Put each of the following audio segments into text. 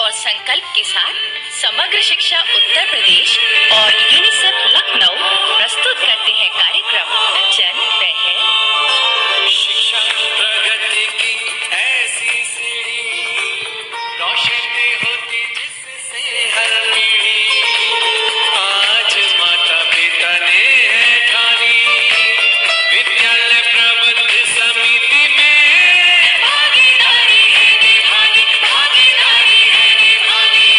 और संकल्प के साथ समग्र शिक्षा उत्तर प्रदेश और यूनिसेफ लखनऊ प्रस्तुत करते हैं कार्यक्रम जन पहल। शिक्षा प्रगति की ऐसी सीढ़ी रोशन होती जिससे हर पीढ़ी। आज माता पिता ने है ठानी विद्यालय प्रबंध समिति में भागीदारी है निभानी, भागीदारी है निभानी।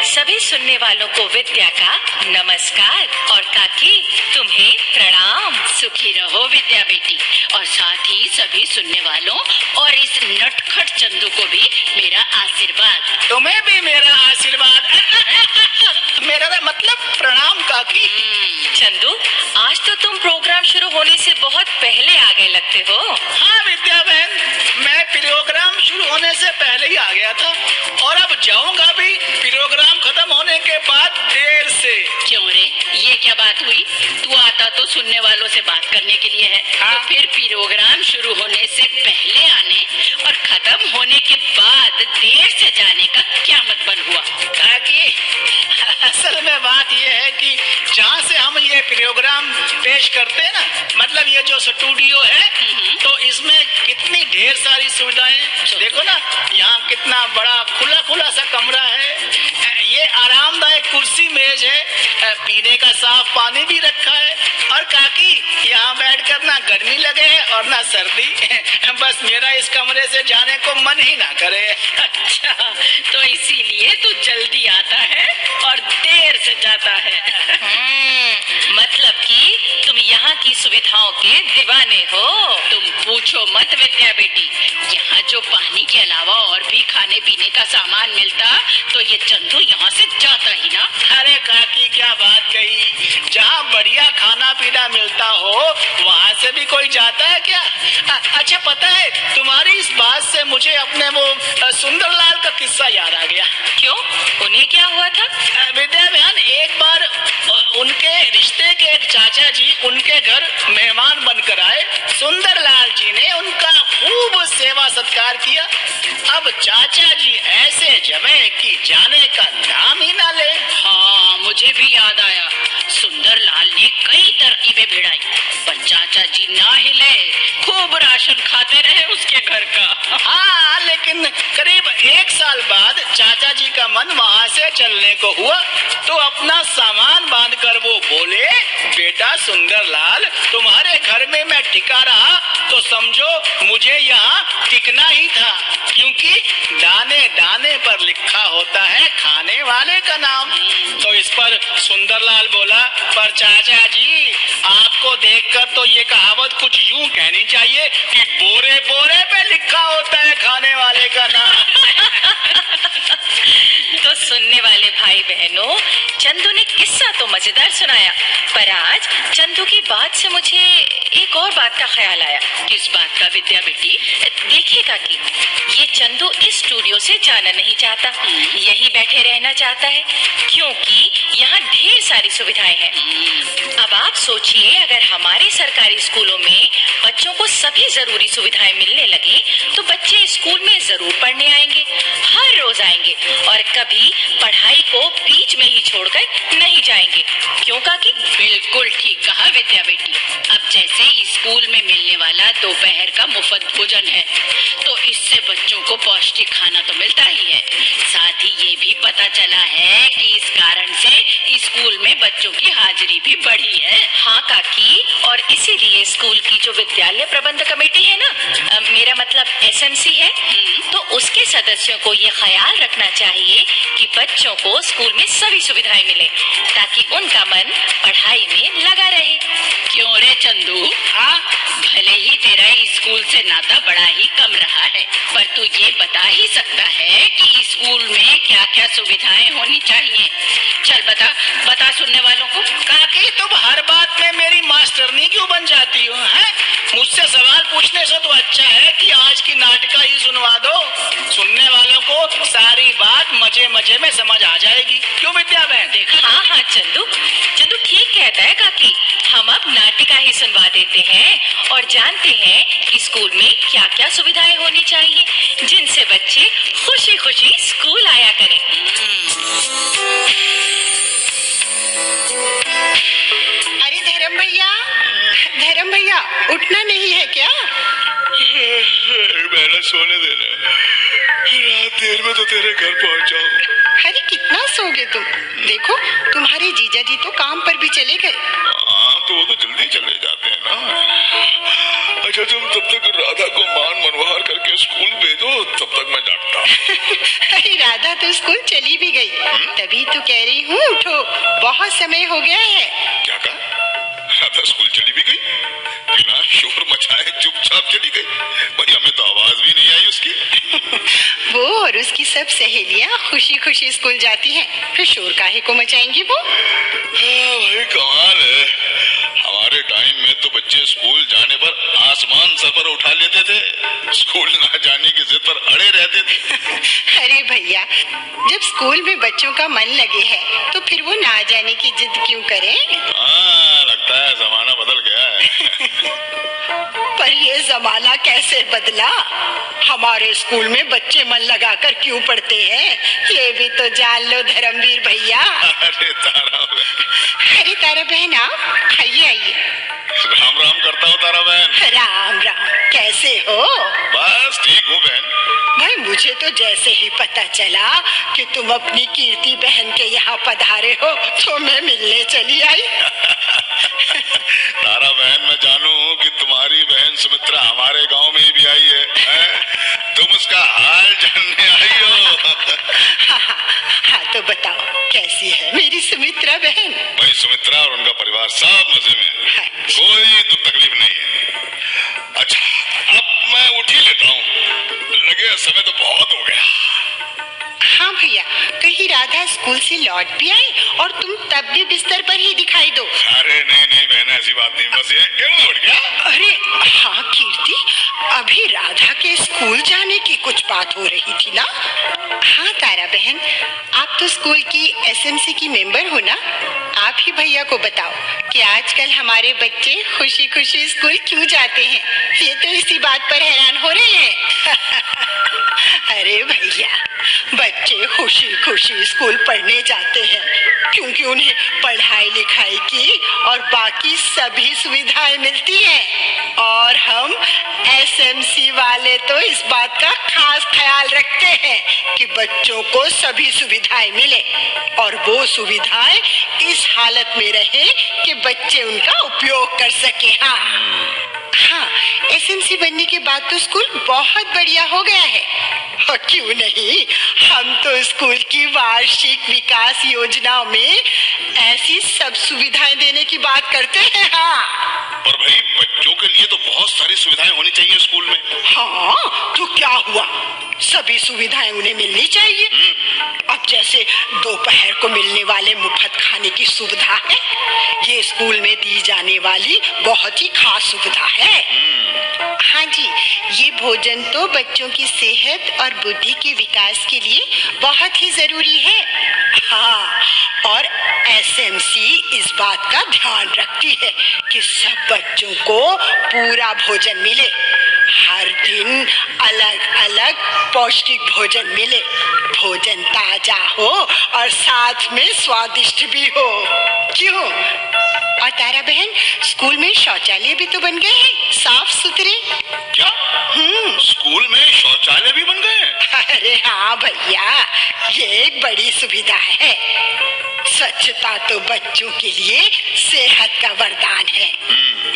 सभी सुनने वालों को विद्या का नमस्कार और काकी तुम्हें प्रणाम। सुखी रहो विद्या बेटी, और साथ ही सभी सुनने वालों और इस नटखट चंदू को भी मेरा आशीर्वाद। तुम्हें भी मेरा आशीर्वाद। मेरा मतलब प्रणाम काकी। चंदू, आज तो तुम प्रोग्राम शुरू होने से बहुत पहले आ गए लगते हो। हाँ विद्या बहन, मैं प्रोग्राम शुरू होने से पहले ही आ गया था और अब जाऊंगा भी प्रोग्राम खत्म होने के बाद देर से। क्यों रे, ये क्या बात हुई? तू आता तो सुनने वालों से बात करने के लिए है, तो फिर प्रोग्राम शुरू होने से पहले आने और खत्म होने के बाद देर से जाने का क्या मतलब हुआ? काकी, असल में बात यह है कि जहाँ से हम ये प्रोग्राम पेश करते हैं ना, मतलब ये जो स्टूडियो है, तो इसमें कितनी ढेर सारी सुविधाएं। देखो ना, यहाँ कितना बड़ा खुला खुला सा कमरा है, ये आरामदायक कुर्सी मेज है, पीने का साफ पानी भी रखा है, और काकी यहाँ बैठकर ना गर्मी लगे और ना सर्दी। बस मेरा इस कमरे से जाने को मन ही ना करे। अच्छा, तो इसीलिए तू जल्दी आता है और देर से जाता है। मतलब कि तुम यहाँ की सुविधाओं के दीवाने हो। तुम पूछो मत विद्या बेटी, यहाँ जो पानी के अलावा और भी खाने पीने का सामान मिलता तो ये चंदू यहाँ से जाता ही ना। अरे काकी, क्या बात कही, जहाँ बढ़िया खाना पीना मिलता हो वहाँ से भी कोई जाता है क्या? अच्छा, पता है, तुम्हारी इस बात से मुझे अपने वो सुंदरलाल का किस्सा याद आ गया। क्यों, उन्हें क्या हुआ था? विद्या बहन, एक बार उनके रिश्ते के एक चाचा जी उनके घर मेहमान बनकर आए। सुंदरलाल जी ने उनका खूब सेवा सत्कार किया। अब चाचा जी ऐसे जमे कि जाने का नाम ही ना ले। हाँ, मुझे भी याद आया, सुंदरलाल ने कई तरकीबें भिड़ाई पर चाचा जी ना हिले, खूब राशन खाते रहे उसके घर का। हाँ, लेकिन करीब 1 साल बाद चाचा जी का मन वहाँ से चलने को हुआ, तो अपना सामान बांधकर वो बोले, बेटा सुंदरलाल, तुम्हारे घर में मैं टिका रहा तो समझो मुझे यहाँ टिकना ही था, क्योंकि दाने दाने पर लिखा होता है खाने वाले का नाम। तो इस पर सुंदरलाल बोला, पर चाचा जी, आपको देखकर तो ये कहावत कुछ यूं कहनी चाहिए कि बोरे बोरे पे लिखा होता है खाने वाले का नाम। तो सुनने वाले भाई बहनों, चंदू ने किस्सा तो मजेदार सुनाया, पर आज चंदू की बात से मुझे एक और बात का ख्याल आया। किस बात का विद्या बेटी? देखिएगा कि ये चंदू इस स्टूडियो से जाना नहीं चाहता, यही बैठे रहना चाहता है, क्योंकि यहाँ ढेर सारी सुविधाएं हैं। अब आप सोचिए, अगर हमारे सरकारी स्कूलों में बच्चों को सभी जरूरी सुविधाएं मिलने लगी तो बच्चे स्कूल में जरूर पढ़ने आएंगे, हर रोज आएंगे, और कभी पढ़ाई को बीच में ही छोड़कर नहीं जाएंगे। क्यों काकी? बिल्कुल ठीक कहा विद्या बेटी। अब जैसे स्कूल में मिलने वाला दोपहर का मुफ्त भोजन है, तो इससे बच्चों को पौष्टिक खाना तो मिलता ही है, साथ ही ये भी पता चला है कि इस कारण से स्कूल में बच्चों की हाजिरी भी बढ़ी है। हाँ काकी, और इसीलिए स्कूल की जो विद्यालय प्रबंध कमेटी है ना, मेरा मतलब एसएमसी है, तो उसके सदस्यों को ये ख्याल रखना चाहिए कि बच्चों को स्कूल में सभी सुविधाएं मिले, ताकि उनका मन पढ़ाई में लगा रहे। क्यों रे चंदू? हाँ, भले ही तेरा स्कूल से नाता बड़ा ही कम रहा है, पर तू ये बता ही सकता है कि स्कूल में क्या क्या सुविधाएं होनी चाहिए। चल बता बता सुनने वालों को। काकी, तुम हर बात में मेरी मास्टरनी क्यों बन जाती हो? हैं? मुझसे सवाल पूछने से तो अच्छा है कि आज की नाटिका ही सुनवा दो। सुनने वालों को सारी बात मजे मजे में समझ आ जाएगी। क्यों विद्या बहन? हाँ हाँ चंदू, चंदू ठीक कहता है काकी, हम अब नाटिका ही सुनवा देते हैं और जानते हैं कि स्कूल में क्या क्या सुविधाएं होनी चाहिए, जिनसे बच्चे खुशी खुशी स्कूल उठना नहीं है क्या? मैंने सोने देना, रात देर में तो तेरे घर पहुंच जाऊं। अरे कितना सोगे तुम? देखो तुम्हारे जीजा जी तो काम पर भी चले गए। हाँ तो वो तो जल्दी चले जाते हैं ना। अच्छा तुम तब तक राधा को मान मनवार करके स्कूल भेजो, तब तक मैं जागता हूँ। अरे राधा तो स्कूल चली भी गई, तभी तो कह रही हूँ उठो, बहुत समय हो गया है। क्या कहा? राधा स्कूल चली भी गई? बिना शोर मचाए चुपचाप चली गई? भाई हमें तो आवाज भी नहीं आई उसकी। वो और उसकी सब सहेलियाँ खुशी खुशी स्कूल जाती हैं, फिर शोर काहे को मचाएंगी वो? हाँ भाई कमाल है। हमारे टाइम में तो बच्चे स्कूल जाने पर आसमान सर पर उठा लेते थे, स्कूल ना जाने की जिद पर अड़े रहते थे। अरे भैया, जब स्कूल में बच्चों का मन लगे है तो फिर वो ना जाने की जिद क्यों करें? हाँ लगता है जमाना बदल गया है। पर ये जमाना कैसे बदला? हमारे स्कूल में बच्चे मन लगाकर क्यों पढ़ते हैं, ये भी तो जान लो धर्मवीर भैया। अरे तारा बहन। अरे तारा बहन आओ, आइए आइए। राम राम करता हूँ तारा बहन। राम राम, कैसे हो? बस ठीक हूँ बहन। भाई मुझे तो जैसे ही पता चला कि तुम अपनी कीर्ति बहन के यहाँ पधारे हो तो मैं मिलने चली आई। तारा बहन मैं जानू कि तुम्हारी बहन सुमित्रा हमारे गांव में ही भी आई है? तुम उसका हाल जानने आई हो। हाँ तो बताओ कैसी है मेरी सुमित्रा बहन? भाई सुमित्रा और उनका परिवार सब मजे में, कोई दुख तकलीफ नहीं है। अच्छा अब मैं उठ ही लेता हूँ, लगे समय तो बहुत हो गया। हाँ भैया, कहीं राधा स्कूल से लौट भी आई और तुम तब भी बिस्तर पर ही दिखाई दो। अरे नहीं बहन ऐसी बात नहीं, बस ये क्यों उठ गया? अरे हाँ कीर्ति, अभी राधा के स्कूल जाने की कुछ बात हो रही थी ना? हाँ तारा बहन, आप तो स्कूल की एसएमसी की मेंबर हो ना? आप ही भैया को बताओ कि आजकल हमारे बच्चे खुशी खुशी स्कूल क्यों जाते हैं, ये तो इसी बात पर हैरान हो रहे हैं। अरे भैया, बच्चे खुशी खुशी स्कूल पढ़ने जाते हैं क्योंकि उन्हें पढ़ाई लिखाई की और बाकी सभी सुविधाएं मिलती हैं, और हम एसएमसी वाले तो इस बात का खास ख्याल रखते हैं कि बच्चों को सभी सुविधाएं मिले और वो सुविधाएं इस हालत में रहे कि बच्चे उनका उपयोग कर सके। हाँ, एसएमसी बनने के बाद तो स्कूल बहुत बढ़िया हो गया है। और क्यों नहीं, हम तो स्कूल की वार्षिक विकास योजनाओं में ऐसी सब सुविधाएं देने की बात करते हैं। हाँ और भाई बच्चों के लिए तो बहुत सारी सुविधाएं होनी चाहिए स्कूल में। हाँ तो क्या हुआ, सभी सुविधाएं उन्हें मिलनी चाहिए। अब जैसे दोपहर को मिलने वाले मुफ्त खाने की सुविधा है, ये स्कूल में दी जाने वाली बहुत ही खास सुविधा है। हाँ जी, ये भोजन तो बच्चों की सेहत और बुद्धि के विकास के लिए बहुत ही जरूरी है। हाँ, और एसएमसी इस बात का ध्यान रखती है कि सब बच्चों को पूरा भोजन मिले, हर दिन अलग अलग पौष्टिक भोजन मिले, भोजन ताजा हो और साथ में स्वादिष्ट भी हो। क्यों? और तारा बहन, स्कूल में शौचालय भी तो बन गए हैं, साफ सुथरे। क्या? स्कूल में शौचालय भी बन गए? अरे हाँ भैया, ये एक बड़ी सुविधा है। स्वच्छता तो बच्चों के लिए सेहत का वरदान है,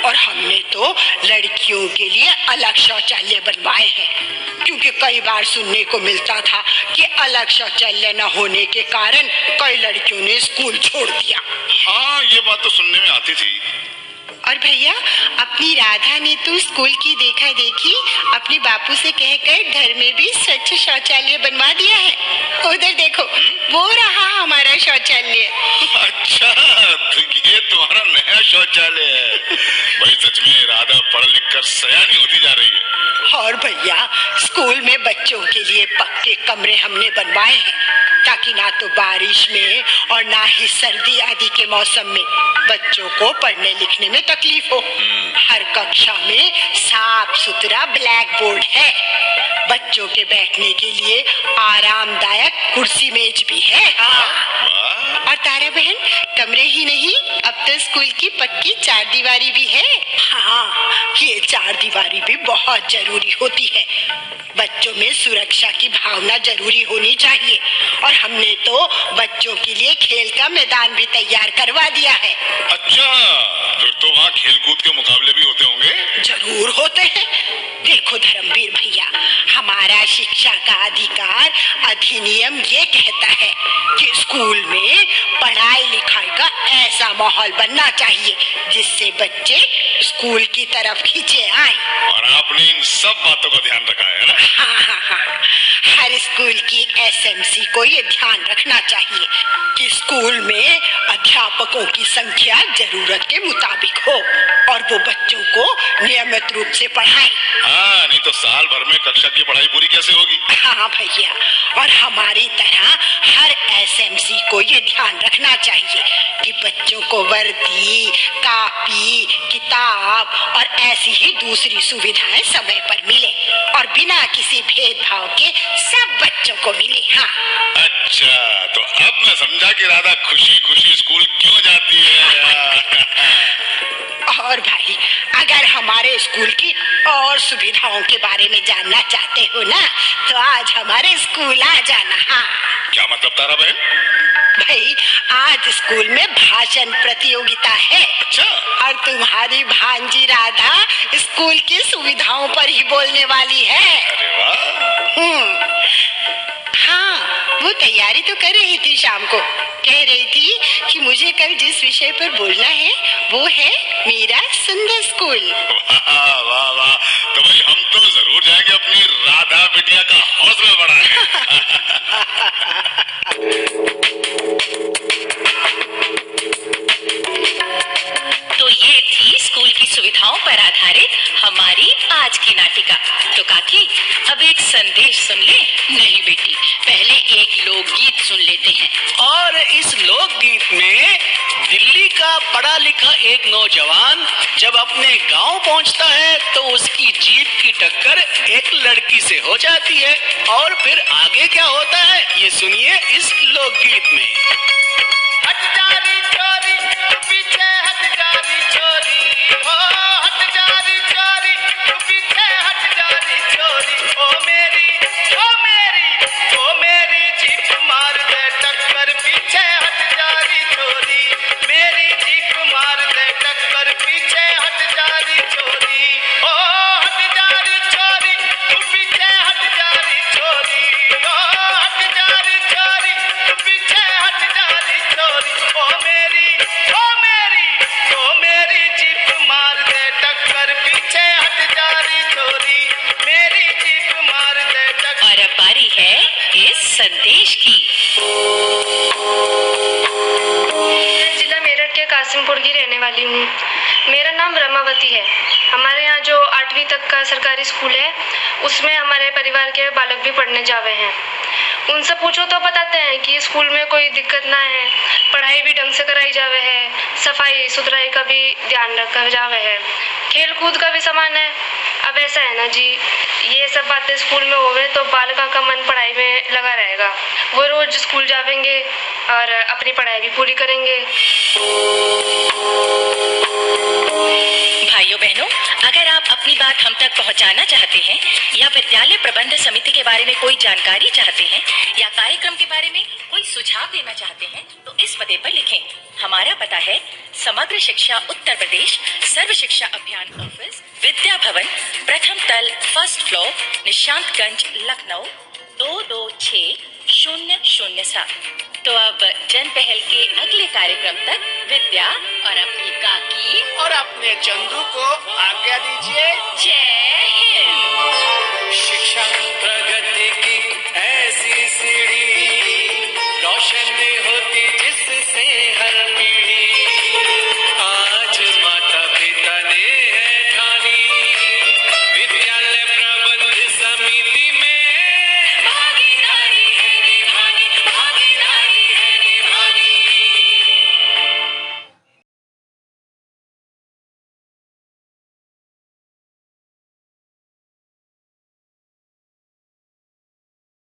और हमने तो लड़कियों के लिए अलग शौचालय बनवाए हैं, क्योंकि कई बार सुनने को मिलता था कि अलग शौचालय न होने के कारण कई लड़कियों ने स्कूल छोड़ दिया। हाँ ये बात तो सुनने में आती थी। और भैया, अपनी राधा ने तो स्कूल की देखा देखी अपने बापू से कहकर घर में भी स्वच्छ शौचालय बनवा दिया है। उधर देखो, वो रहा हमारा शौचालय। अच्छा तो ये तुम्हारा नया शौचालय है। भाई सच में राधा पढ़ लिख कर सयानी होती जा रही है। और भैया, स्कूल में बच्चों के लिए पक्के कमरे हमने बनवाए हैं, ताकि ना तो बारिश में और ना ही सर्दी आदि के मौसम में बच्चों को पढ़ने लिखने में तकलीफ हो। हर कक्षा में साफ सुथरा ब्लैक बोर्ड है, बच्चों के बैठने के लिए आरामदायक कुर्सी मेज भी है। वाह, और तारा बहन, कमरे ही नहीं, अब तो स्कूल की पक्की चारदीवारी भी है। हाँ, ये चारदीवारी भी बहुत जरूरी होती है। बच्चों में सुरक्षा की भावना जरूरी होनी चाहिए, और हमने तो बच्चों के लिए खेल का मैदान भी तैयार करवा दिया है। अच्छा, फिर तो वहाँ खेलकूद के मुकाबले भी होते होंगे? जरूर होते हैं। देखो धर्मवीर भैया, हमारा शिक्षा का अधिकार अधिनियम ये कहता है कि स्कूल में पढ़ाई लिखाई का ऐसा माहौल बनना चाहिए जिससे बच्चे स्कूल की तरफ खींचे आए। और आपने इन सब बातों का ध्यान रखा है ना? हाँ। हर स्कूल की एसएमसी को ये ध्यान रखना चाहिए कि स्कूल में अध्यापकों की संख्या जरूरत के मुताबिक हो और वो बच्चों को नियमित रूप से पढ़ाएं। हाँ, नहीं तो साल भर में कक्षा की पढ़ाई पूरी कैसे होगी? हाँ भैया, और हमारी तरह हर एसएमसी को ये ध्यान रखना चाहिए कि बच्चों को वर्दी, कापी, किताब और ऐसी ही दूसरी सुविधाएं समय पर मिले और बिना किसी भेदभाव के सब बच्चों को मिले। हाँ। अच्छा, तो अब मैं समझा कि राधा खुशी खुशी स्कूल क्यों जाती है। और भाई, अगर हमारे स्कूल की और सुविधाओं के बारे में जानना चाहते हो ना, तो आज हमारे स्कूल आ जाना। हाँ। क्या मतलब तारा बहन? भाई, आज स्कूल में भाषण प्रतियोगिता है। अच्छा। और तुम्हारी भांजी राधा स्कूल की सुविधाओं पर ही बोलने वाली है। अरे वाह। हाँ, वो तैयारी तो कर रही थी, शाम को कह रही थी कि मुझे कल जिस विषय पर बोलना है वो है मेरा सुंदर स्कूल। वाह वाह वाह, तो भाई हम तो जरूर जाएंगे अपनी राधा बिटिया का हौसला बढ़ाने। तो ये थी स्कूल की सुविधाओं पर आधारित हमारी आज की नाटिका। तो काकी, अब एक संदेश सुन ले। नहीं बेटी, पहले एक लोकगीत सुन लेते हैं। और इस लोकगीत में दिल्ली का पढ़ा लिखा एक नौजवान जब अपने गांव पहुंचता है तो उसकी जीप की टक्कर एक लड़की से हो जाती है, और फिर आगे क्या होता है ये सुनिए इस लोकगीत में। हट जा री चोरी, तू पीछे हट जा री चोरी, हो हट जा री चोरी, तू पीछे हट जा री चोरी, ओ मेरी जीप मार दे टक्कर, पीछे हट जा री चोरी, मेरी जीप मार दे टक्कर, पीछे हट जा री चोरी, ओ हट जा री चोरी, तू पीछे हट जा री चोरी, ओ हट जा री चोरी, तू पीछे हट जा री चोरी, ओ मेरी जीप मार दे टक्कर, पीछे हट जा री चोरी, मेरी जीप मार दे टक्कर। और अब बारी है इस संदेश की। मैं जिला मेरठ के कासिमपुर की रहने वाली हूँ। मेरा नाम रमावती है। हमारे यहाँ जो 8वीं तक का सरकारी स्कूल है उसमें हमारे परिवार के बालक भी पढ़ने जावे हैं। उनसे पूछो तो बताते हैं कि स्कूल में कोई दिक्कत ना है, पढ़ाई भी ढंग से कराई जावे है, सफाई सुथराई का भी ध्यान रखा जावे है, खेल कूद का भी सामान है। अब ऐसा है ना जी, ये सब बातें स्कूल में होवे तो बालका का मन पढ़ाई में लगा रहेगा। वो रोज स्कूल जावेंगे और अपनी पढ़ाई भी पूरी करेंगे। भाइयों बहनों, अगर आप अपनी बात हम तक पहुंचाना चाहते हैं या विद्यालय प्रबंध समिति के बारे में कोई जानकारी चाहते हैं या कार्यक्रम के बारे में कोई सुझाव देना चाहते हैं तो इस पते पर लिखें। हमारा पता है समग्र शिक्षा उत्तर प्रदेश सर्व शिक्षा अभियान ऑफिस, विद्या भवन, प्रथम तल, फर्स्ट फ्लोर, निशांतगंज, लखनऊ 226007। तो अब जन पहल के अगले कार्यक्रम तक विद्या और अपनी काकी और अपने चंदू को आज्ञा दीजिए। जय हिंद। शिक्षा